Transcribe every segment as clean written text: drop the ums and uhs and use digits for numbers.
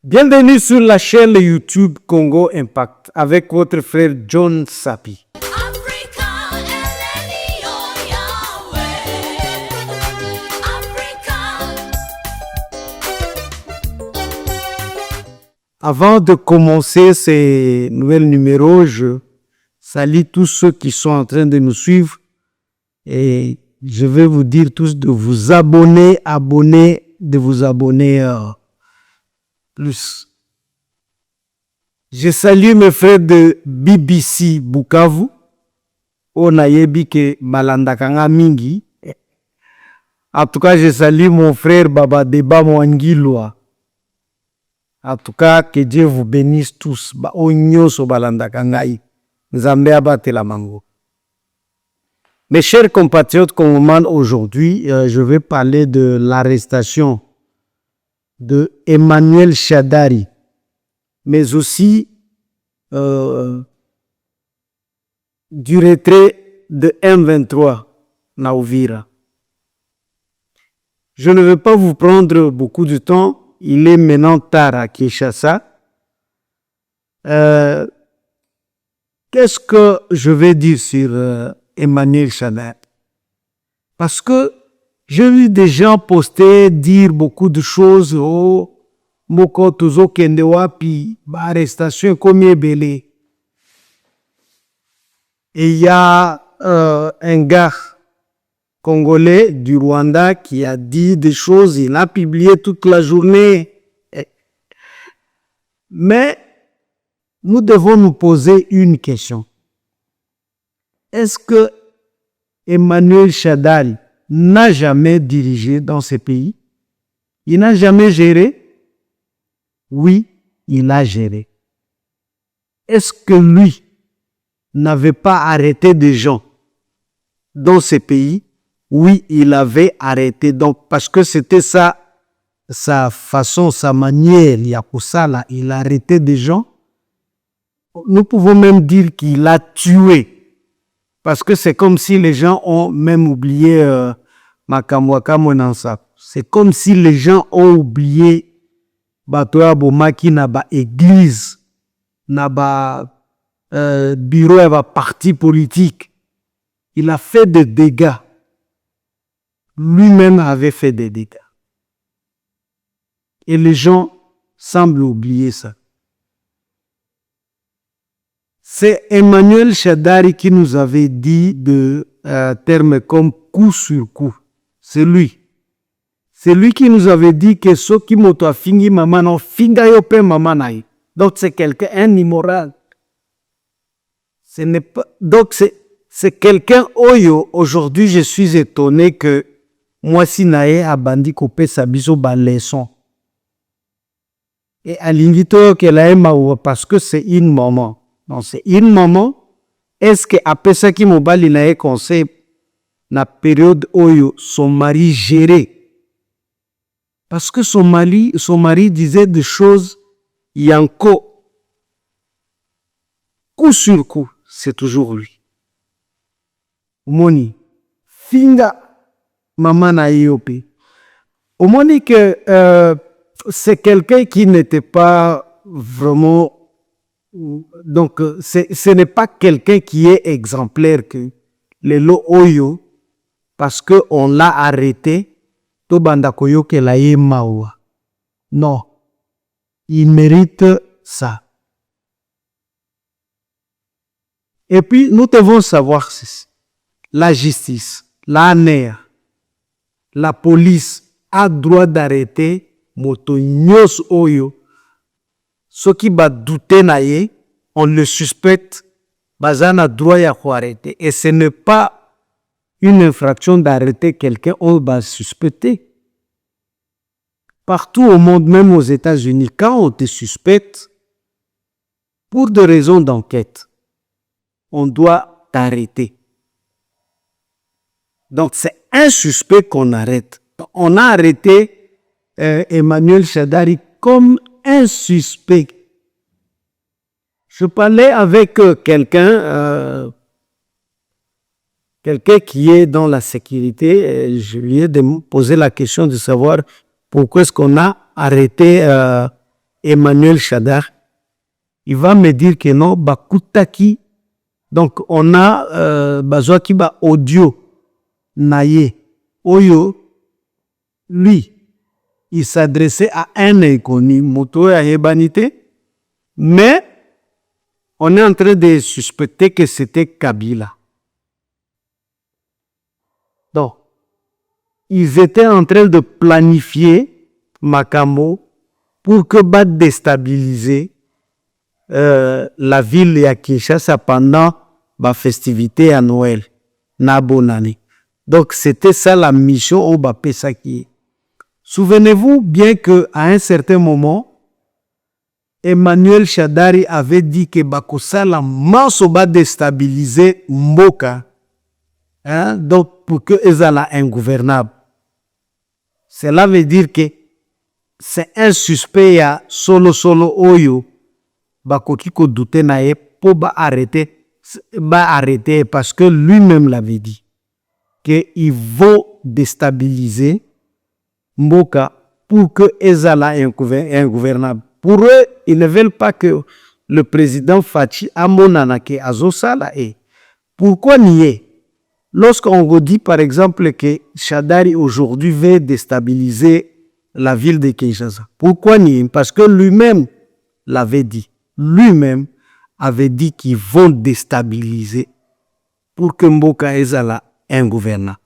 Bienvenue sur la chaîne YouTube Congo Impact avec votre frère John Sapi. Avant de commencer ces nouveaux numéros, je salue tous ceux qui sont en train de nous suivre et je vais vous dire tous de vous abonner, plus. Je salue mes frères de BBC Bukavu, Onayebi ke Malandakanga Mingi. En tout cas, je salue mon frère Baba Deba Mwangilwa. En tout cas, que Dieu vous bénisse tous. Mes chers compatriotes congolais, aujourd'hui, je vais parler de l'arrestation de Emmanuel Shadari, mais aussi du retrait de M23 na Uvira. Je ne vais pas vous prendre beaucoup de temps. Il est maintenant tard à Kinshasa. Qu'est-ce que je vais dire sur Emmanuel Shadari? Parce que j'ai vu des gens poster, dire beaucoup de choses. Oh, moko tozo kende wapi, ba arrestation comme belé. Et il y a un gars congolais du Rwanda qui a dit des choses, il a publié toute la journée. Mais nous devons nous poser une question. Est-ce que Emmanuel Shadari n'a jamais dirigé dans ce pays? Il n'a jamais géré? Oui, il a géré. Est-ce que lui n'avait pas arrêté des gens dans ce pays? Oui, il avait arrêté. Donc, parce que c'était sa façon, sa manière, il a arrêté des gens. Nous pouvons même dire qu'il a tué. Parce que c'est comme si les gens ont même oublié Makamwaka Monansa. C'est comme si les gens ont oublié Batoya Bomaki Naba église, Naba bureau, Naba parti politique. Il a fait des dégâts. Lui-même avait fait des dégâts. Et les gens semblent oublier ça. C'est Emmanuel Shadari qui nous avait dit de termes comme coup sur coup. C'est lui. C'est lui qui nous avait dit que ce qui moto a fingi maman non finga yo pe maman naï. Donc c'est quelqu'un, un immoral. Ce n'est pas, donc c'est quelqu'un oyo. Aujourd'hui, je suis étonné que moi si naïe a bandi kopé sa biso ba leçon. Et à l'invito qu'elle a aimé parce que c'est une maman. Non, c'est une maman. Est-ce que après ça qui mobile il a conseil na période oyo son mari gérait? Parce que son mari disait des choses yanko. Coup sur coup, c'est toujours lui. Moni, finga maman na yope. Au moni que c'est quelqu'un qui n'était pas vraiment. Donc, ce n'est pas quelqu'un qui est exemplaire que les lo oyo, parce qu'on l'a arrêté, to bandakoyo ke la ye mawa. Non, il mérite ça. Et puis, nous devons savoir la justice, la NER, la police a droit d'arrêter moto nyos oyo. Ceux qui va douter naïe, on le suspecte, bazana droit à arrêter. Et ce n'est pas une infraction d'arrêter quelqu'un, on va suspecter. Partout au monde, même aux États-Unis, quand on te suspecte, pour des raisons d'enquête, on doit t'arrêter. Donc c'est un suspect qu'on arrête. On a arrêté Emmanuel Shadari comme un suspect. Je parlais avec quelqu'un qui est dans la sécurité. Et je lui ai posé la question de savoir pourquoi est-ce qu'on a arrêté Emmanuel Shadar, il va me dire que non, bakutaki. Donc, on a bazwaki ba audio naye. Oyo, lui, il s'adressait à un inconnu, moto à Hebanité, mais on est en train de suspecter que c'était Kabila. Donc, ils étaient en train de planifier Makambo pour que va déstabiliser la ville de Kinshasa pendant la festivité à Noël, na bonne année. Donc, c'était ça la mission au Bapesaki. Souvenez-vous bien qu'à un certain moment, Emmanuel Shadari avait dit que Bakosala Manso va déstabiliser Mboka. Hein? Donc, pour que Ezala ingouvernable. Cela veut dire que c'est un suspect à solo oyo. Bakoki ko douter nae pour arrêter parce que lui-même l'avait dit qu'il faut déstabiliser Mboka pour que Ezala ingouvernable. Pour eux, ils ne veulent pas que le président Fachi Amonanake Azosala est. Pourquoi nier? Lorsqu'on vous dit par exemple que Shadari aujourd'hui veut déstabiliser la ville de Kinshasa, pourquoi nier? Parce que lui-même l'avait dit. Lui-même avait dit qu'ils vont déstabiliser pour que Mboka Ezala ingouvernable.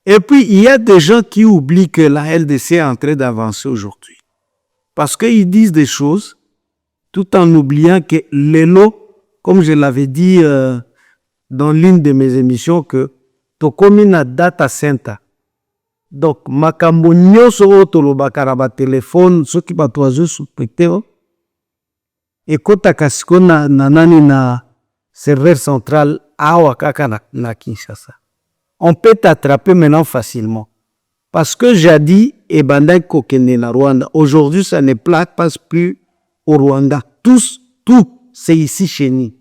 Et puis, il y a des gens qui oublient que la LDC est en train d'avancer aujourd'hui. Parce qu'ils disent des choses tout en oubliant que l'élo, comme je l'avais dit dans l'une de mes émissions, que Tokomina data center. Donc, makambo nyoso otolobaka na ba téléphone, soki bato bazo suspecté et kotaka siko na nani na serveur central awa kaka na Kinshasa. On peut t'attraper maintenant facilement. Parce que jadis, Ebanda Kokene na Rwanda, aujourd'hui, ça ne passe plus au Rwanda. Tout, c'est ici chez nous.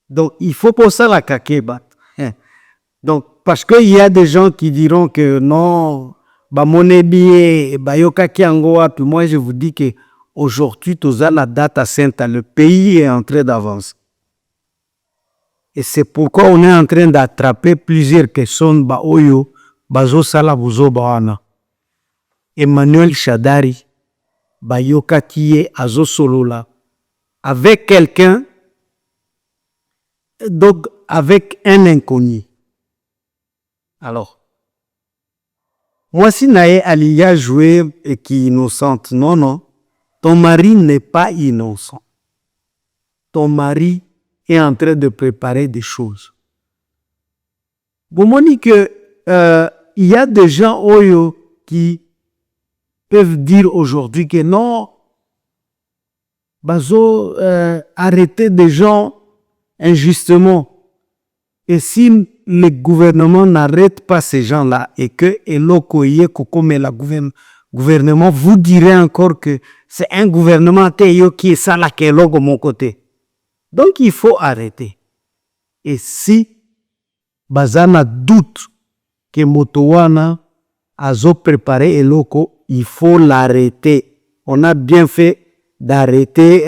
Donc, il faut pour ça la kakeba. Donc, parce qu'il y a des gens qui diront que non, bah mon billet, bah yoka kiangoa, puis moi je vous dis que aujourd'hui, tout ça, la data center, le pays est en train d'avancer. Et c'est pourquoi on est en train d'attraper plusieurs questions, bah oyo, bazo sala buzo bawana. Emmanuel Shadari, bah yoka kiye azo solola, avec quelqu'un, donc avec un inconnu. Alors, moi si Nae Aliya joué et qui est innocente, non, ton mari n'est pas innocent. Ton mari est en train de préparer des choses. Vous me dites que il y a des gens oyo qui peuvent dire aujourd'hui que non, bazo arrêter des gens injustement. Et si le gouvernement n'arrête pas ces gens-là et que Elokoye Kokome la gouvernement vous direz encore que c'est un gouvernement qui est ça là qui est de mon côté. Donc il faut arrêter. Et si Bazana doute que Motowana a préparé Eloko, il faut l'arrêter. On a bien fait d'arrêter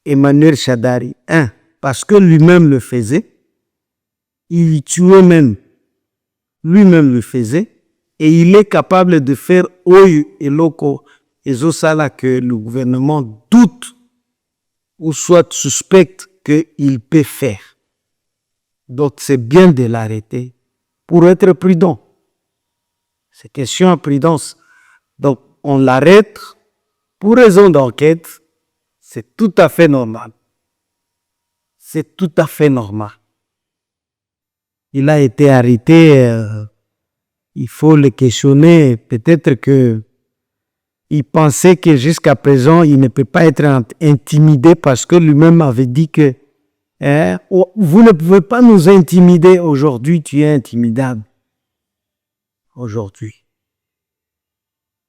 Emmanuel Shadari. Parce que lui-même le faisait. Il tuait même. Lui-même le faisait. Et il est capable de faire Oyu et Loko et Zosala que le gouvernement doute ou soit suspecte qu'il peut faire. Donc c'est bien de l'arrêter pour être prudent. C'est question de prudence. Donc on l'arrête pour raison d'enquête. C'est tout à fait normal. C'est tout à fait normal. Il a été arrêté, il faut le questionner. Peut-être que il pensait que jusqu'à présent, il ne peut pas être intimidé parce que lui-même avait dit que vous ne pouvez pas nous intimider. Aujourd'hui, tu es intimidable. Aujourd'hui.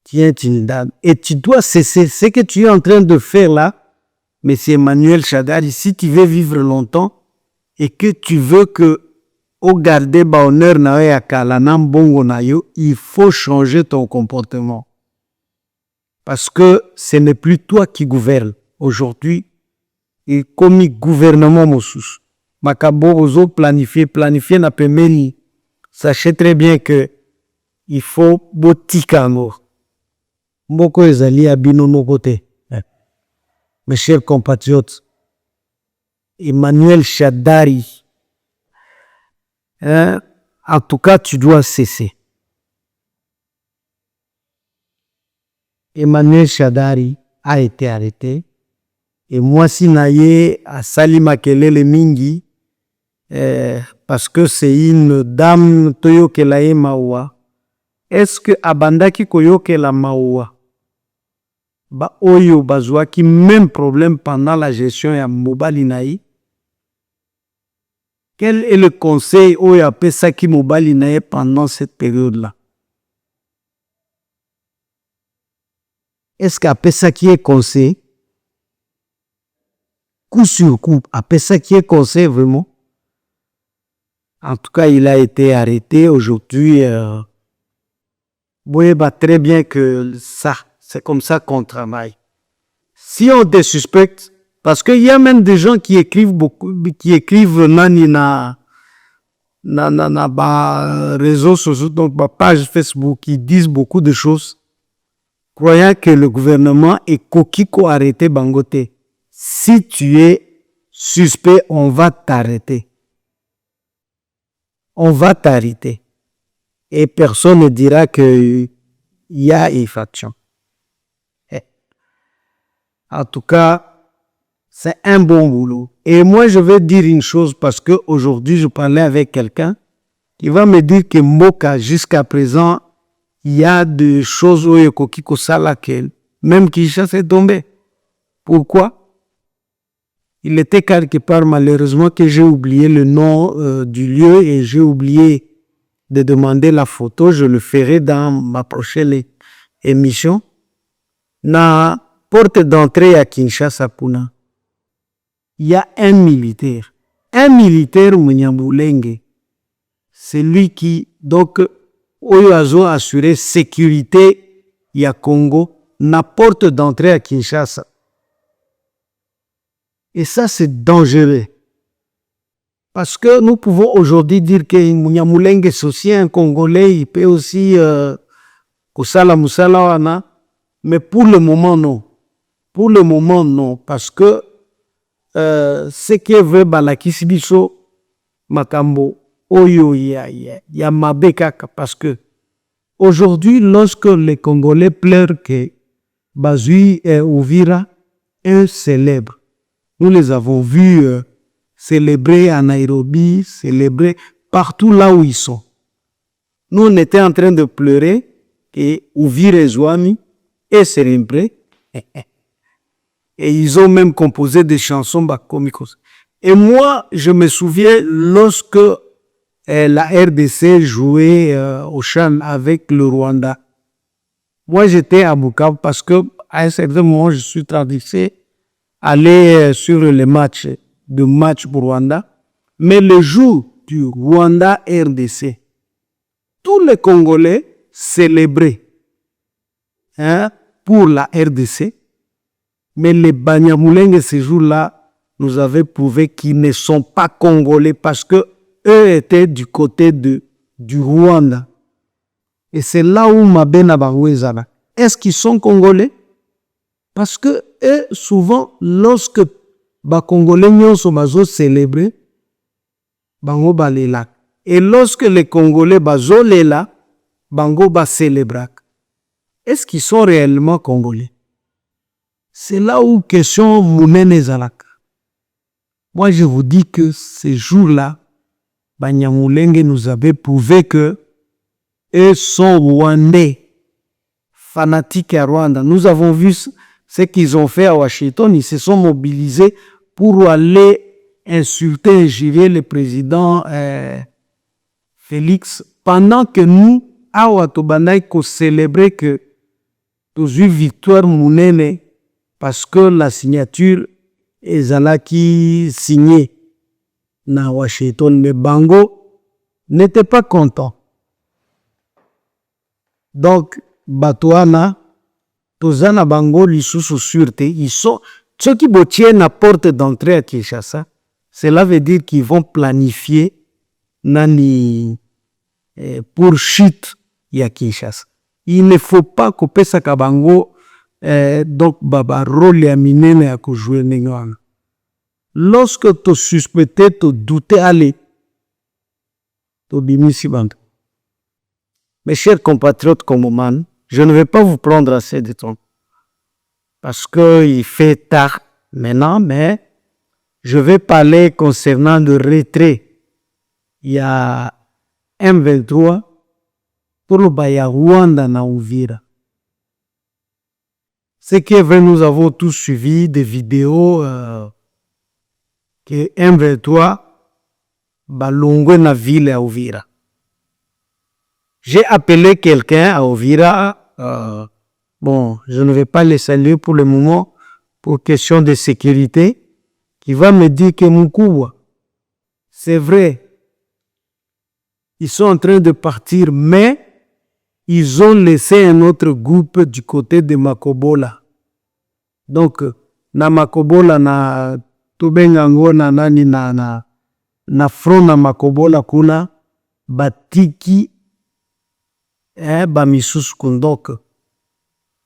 Tu es intimidable. Et tu dois cesser ce que tu es en train de faire là. Mais c'est Emmanuel Shadari, si tu veux vivre longtemps et que tu veux que au garder honneur na ya kala na mbongo na yo, il faut changer ton comportement. Parce que ce n'est plus toi qui gouvernes. Aujourd'hui, et comme gouvernement mosus, Makabo ozo planifier na pemeli. Sachez très bien que il faut botika mort. Mboko ezali abino no côté. Mes chers compatriotes, Emmanuel Shadari, en tout cas, tu dois cesser. Emmanuel Shadari a été arrêté. Et moi, si naye a sali makelele mingi, parce que c'est une dame toyokela mawa. Est-ce que abandaki koyokela mawa? Ba oyo bazwaki même problème pendant la gestion ya mobali naï. Quel est le conseil oyo apesaki mobali naï pendant cette période-là? Est-ce qu'apesaki est conseil? Coup sur coup, apesaki est conseil vraiment? En tout cas, il a été arrêté aujourd'hui. Vous voyez très bien que ça, c'est comme ça qu'on travaille. Si on te suspecte, parce qu'il y a même des gens qui écrivent beaucoup, qui écrivent nani na réseaux sociaux, donc ma page Facebook, qui disent beaucoup de choses, croyant que le gouvernement est coquille arrêté Bangote. Si tu es suspect, on va t'arrêter. On va t'arrêter. Et personne ne dira qu'il y a infraction. En tout cas, c'est un bon boulot. Et moi, je vais dire une chose parce que aujourd'hui, je parlais avec quelqu'un qui va me dire que Moka, jusqu'à présent, il y a des choses où Koko Salakel, même Kinshasa est tombé. Pourquoi? Il était quelque part, malheureusement, que j'ai oublié le nom du lieu et j'ai oublié de demander la photo. Je le ferai dans ma prochaine émission. Na porte d'entrée à Kinshasa Puna, il y a un militaire. Un militaire Munyambulenge. C'est lui qui, donc, Oyo a assuré sécurité ya Congo, na porte d'entrée à Kinshasa. Et ça, c'est dangereux. Parce que nous pouvons aujourd'hui dire que Munyamulenge, c'est aussi un Congolais, il peut aussi Kusala Musala Wana, mais pour le moment, non. Pour le moment, non. Parce que ce qui veut Balakisi Biso, Makambo, Oyo, ya Mabekaka. Parce que aujourd'hui, lorsque les Congolais pleurent que Bazui et Ouvira, eux célèbrent. Nous les avons vus célébrer à Nairobi, célébrer partout là où ils sont. Nous, on était en train de pleurer et Ouvira et Zouami et célébrer. Et ils ont même composé des chansons comiques. Et moi, je me souviens lorsque la RDC jouait au Chan avec le Rwanda. Moi, j'étais à Bukavu parce que à un certain moment, je suis traversé aller sur les matchs pour Rwanda. Mais le jour du Rwanda-RDC, tous les Congolais célébraient pour la RDC. Mais les Banyamulenge, ce jour-là, nous avaient prouvé qu'ils ne sont pas Congolais parce que eux étaient du côté du Rwanda. Et c'est là où Mabena Barouezana. Est-ce qu'ils sont Congolais? Parce que eux, souvent, lorsque les Congolais sont célébrés, bango balela. Et lorsque les Congolais bazolela, bango ba célébrak. Est-ce qu'ils sont réellement Congolais? C'est là où question Mounene Zalak. Moi, je vous dis que ces jours-là, Banyamulenge nous avait prouvé que eux sont Rwandais, fanatiques à Rwanda. Nous avons vu ce qu'ils ont fait à Washington. Ils se sont mobilisés pour aller insulter et injurier le président Félix. Pendant que nous, à Ouattobanaï, qu'on célébrait que nous avons eu victoire Mounene parce que la signature est qui signée na Washington. Mais Bango n'était pas content. Donc, Batouana, tozana bango lisusu sûreté, ils sont ceux qui tiennent la porte d'entrée à Kinshasa. Cela veut dire qu'ils vont planifier nani pour chute ya Kinshasa. Il ne faut pas couper sa kabango donc baba rôle ya minene ya kujouer ningwana. Lorsque tu suspectes, tu doutes, allez, tu bimisi bantu. Mes chers compatriotes congomans, je ne vais pas vous prendre assez de temps parce qu'il fait tard maintenant, mais je vais parler concernant le retrait. Il y a M23 pour le Baya Rwanda na Uvira. C'est que nous avons tous suivi des vidéos que M23 balongwe na ville à Uvira. J'ai appelé quelqu'un à Uvira, bon, je ne vais pas le saluer pour le moment, pour question de sécurité, qui va me dire que Moukoua, c'est vrai, ils sont en train de partir, mais ils ont laissé un autre groupe du côté de Makobola. Donc, na Makobola, na Tubengango, na nani, na front na Makobola kuna, batiki, bamisusu kundok.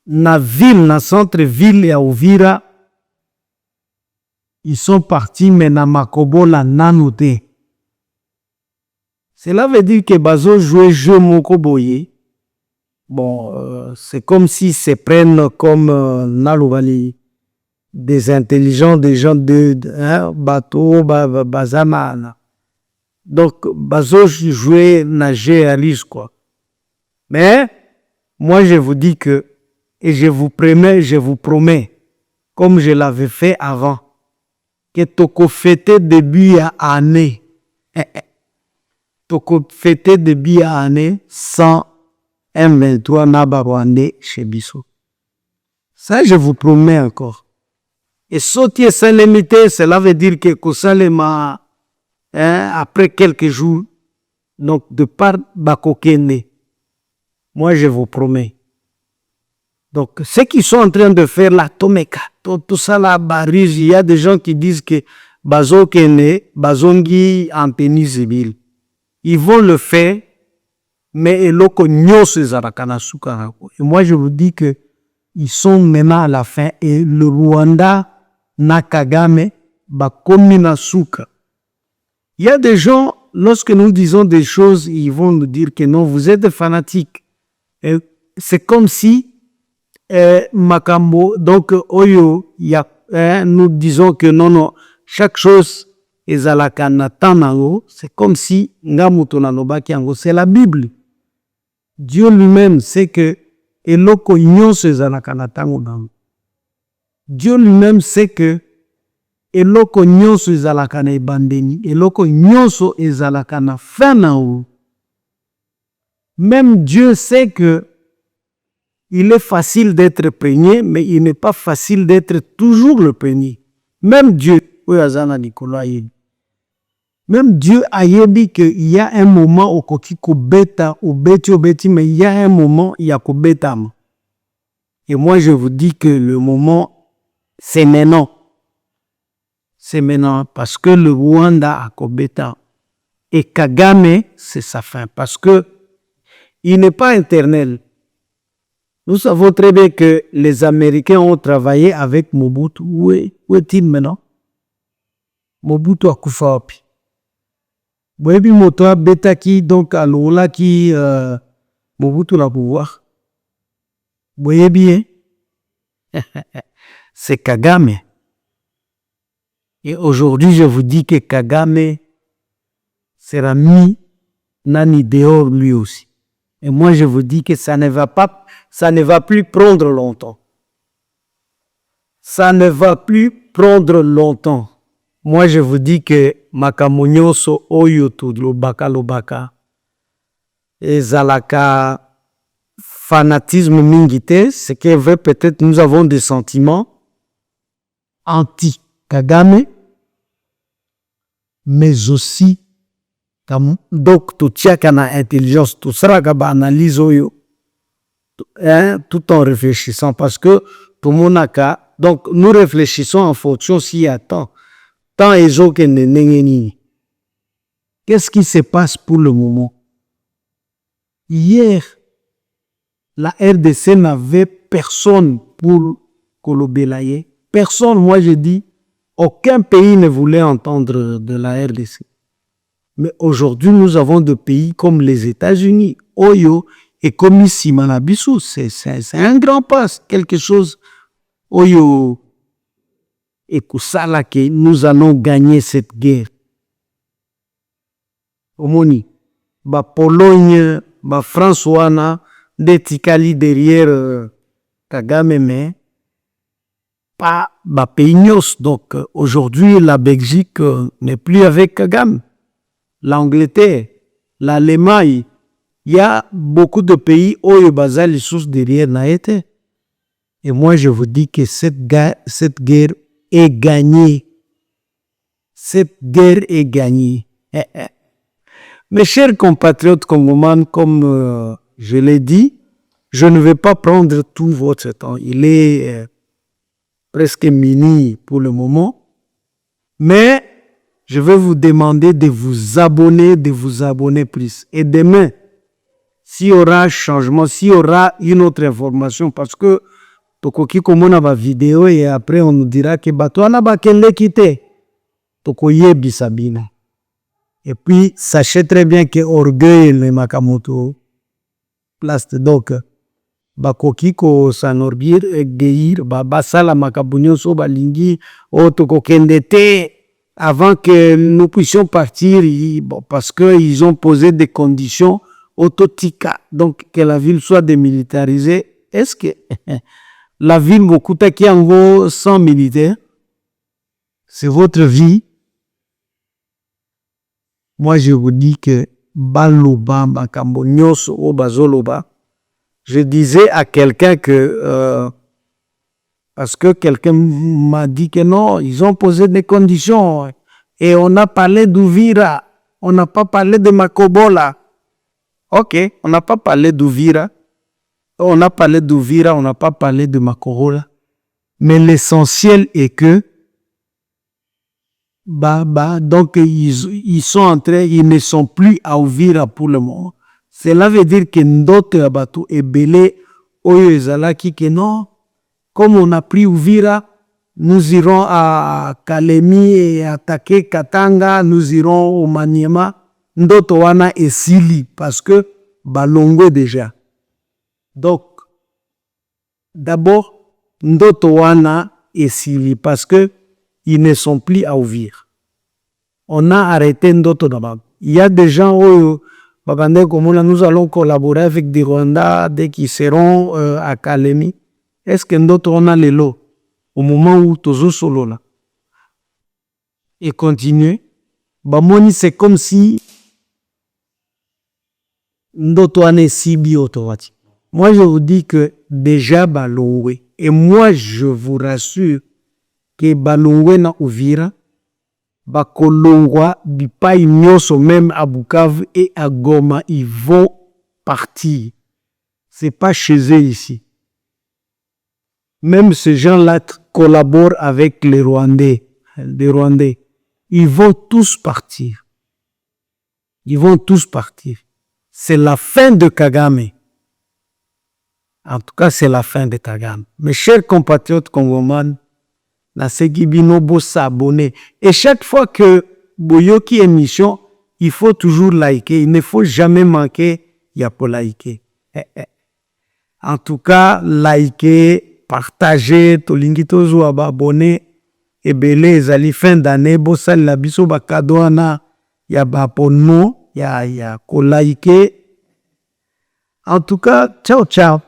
Na ville, na centre-ville ya Uvira, ils sont partis, mais na Makobola nanote. Cela veut dire que bazo jouer jeu mokoboye. Bon, c'est comme s'ils se prennent comme Nalubali, des intelligents, des gens de bateau, bazamana. Donc, bazo jouer, nager à l'île, quoi. Mais, moi, je vous dis que, et je vous promets, comme je l'avais fait avant, que toko fêter début à année, toko fêter début à année sans M23 Naba Rwandais chez Bissot. Ça, je vous promets encore. Et sauter sans limiter, cela veut dire que Kosalema, après quelques jours, donc de par Bakokene, moi je vous promets. Donc, ceux qui sont en train de faire la Tomeka, tout ça là, barige, il y a des gens qui disent que Bazokene, Bazongi en tenue civile. Ils vont le faire, mais et moi je vous dis que ils sont maintenant à la fin et le Rwanda Nakagame bakomi nasuka. Il y a des gens, lorsque nous disons des choses, ils vont nous dire que non, vous êtes fanatiques. C'est comme si Makambo, donc Oyo, nous disons que non, chaque chose est à la kanatanango, c'est comme si Ngamutonanobakiango, c'est la Bible. Dieu lui-même sait que eloko nyonso ezalaka na ntango nango. Dieu lui-même sait que eloko nyonso ezalaka na ebandeli, eloko nyonso ezalaka na fin nango. Même Dieu sait que il est facile d'être premier, mais il n'est pas facile d'être toujours le premier. Même Dieu, même Dieu a dit qu'il y a un moment où mais il y a un moment il y a Kobetam. Et moi je vous dis que le moment c'est maintenant. C'est maintenant parce que le Rwanda a Kobetam. Et Kagame c'est sa fin parce que il n'est pas éternel. Nous savons très bien que les Américains ont travaillé avec Mobutu. Où est-il maintenant? Mobutu a kufaopi. Boyebi moto betaki donc alolaki Mobutu la pouvoir. Boyebi c'est Kagame. Et aujourd'hui je vous dis que Kagame sera mis nani dehors lui aussi. Et moi je vous dis que ça ne va plus prendre longtemps. Ça ne va plus prendre longtemps. Moi, je vous dis que Makamonyoso Oyoto Lobaka ezalaka fanatisme mingite, c'est que vrai peut-être nous avons des sentiments anti-Kagame, mais aussi donc tout tient kana intelligence, tout sera kaba analyse oyo, tout en réfléchissant, parce que tout le monde a qu'à. Donc, nous réfléchissons en fonction s'il y a tant et qu'est-ce qui se passe pour le moment? Hier, la RDC n'avait personne pour Kolobelaye. Personne, moi je dis, aucun pays ne voulait entendre de la RDC. Mais aujourd'hui, nous avons des pays comme les États-Unis, Oyo, et comme ici, Manabissou. C'est un grand pas, quelque chose. Oyo, et Kusala, que nous allons gagner cette guerre. Omoni, ba Pologne, ba François, des Tikali derrière Kagame, mais pas ba pays. Donc aujourd'hui, la Belgique n'est plus avec Kagame. L'Angleterre, l'Allemagne, il y a beaucoup de pays où il y a les sources derrière n'a été. Et moi, je vous dis que cette guerre est gagnée. Cette guerre est gagnée. Mes chers compatriotes congolais, comme je l'ai dit, je ne vais pas prendre tout votre temps. Il est presque minuit pour le moment. Mais je vais vous demander de vous abonner plus. Et demain, s'il y aura un changement, s'il y aura une autre information, parce que tokoki komona ba vidéo et après on nous dira que batouana ba kende kité. Tokoye bisabina. Et puis, sachez très bien que orgueil le makamoto place donc bakoki ko sanorguir geir basala makabunyo so balingi o toko kendete avant que nous puissions partir, bon, parce qu'ils ont posé des conditions autotika, donc que la ville soit démilitarisée. Est-ce que la ville Mokuta qui en vaut 100 militaires, c'est votre vie? Moi, je vous dis que Baloba, Makambo, Nyoso, Obazoloba, je disais à quelqu'un que, parce que quelqu'un m'a dit que non, ils ont posé des conditions et on a parlé d'Ouvira, on n'a pas parlé de Makobola. Ok, on n'a pas parlé d'Ouvira, on a parlé d'Ouvira, on n'a pas parlé de Makobola. Mais l'essentiel est que donc ils sont en train, ils ne sont plus à Ouvira pour le moment. Cela veut dire que d'autres abatou et belé oyo ezalaki que non, comme on a pris Ouvira, nous irons à Kalemi et attaquer Katanga, nous irons au Maniema, ndoto wana esili parce que balongwe déjà. Donc d'abord ndoto wana esili parce que ils ne sont plus à ouvrir. On a arrêté ndoto d'abord. Il y a des gens où nous allons collaborer avec des Rwandais dès qu'ils seront à Kalemi. Est-ce que ndoto on a les lots au moment où tozo solo là et continuer? Bamoni c'est comme si ndoto ane sibi automatiquement. Moi je vous dis que déjà balongwe et moi je vous rassure que balongwe na Uvira bakolongwa bipai nyoso même à Bukavu et à Goma ils vont partir. C'est pas chez eux ici. Même ces gens-là collaborent avec les Rwandais. Ils vont tous partir. Ils vont tous partir. C'est la fin de Kagame. En tout cas, c'est la fin de Kagame. Mes chers compatriotes congolais, na Segibino bo s'abonner. Et chaque fois que Boyoki émission, il faut toujours liker. Il ne faut jamais manquer, il y a pour liker. En tout cas, liker, partager, tolingi tozo abonner. Et belé, ezali fin d'année, bo sali la biso ba kadoana, ya ba abonnement, ya ko liker. En tout cas, ciao ciao.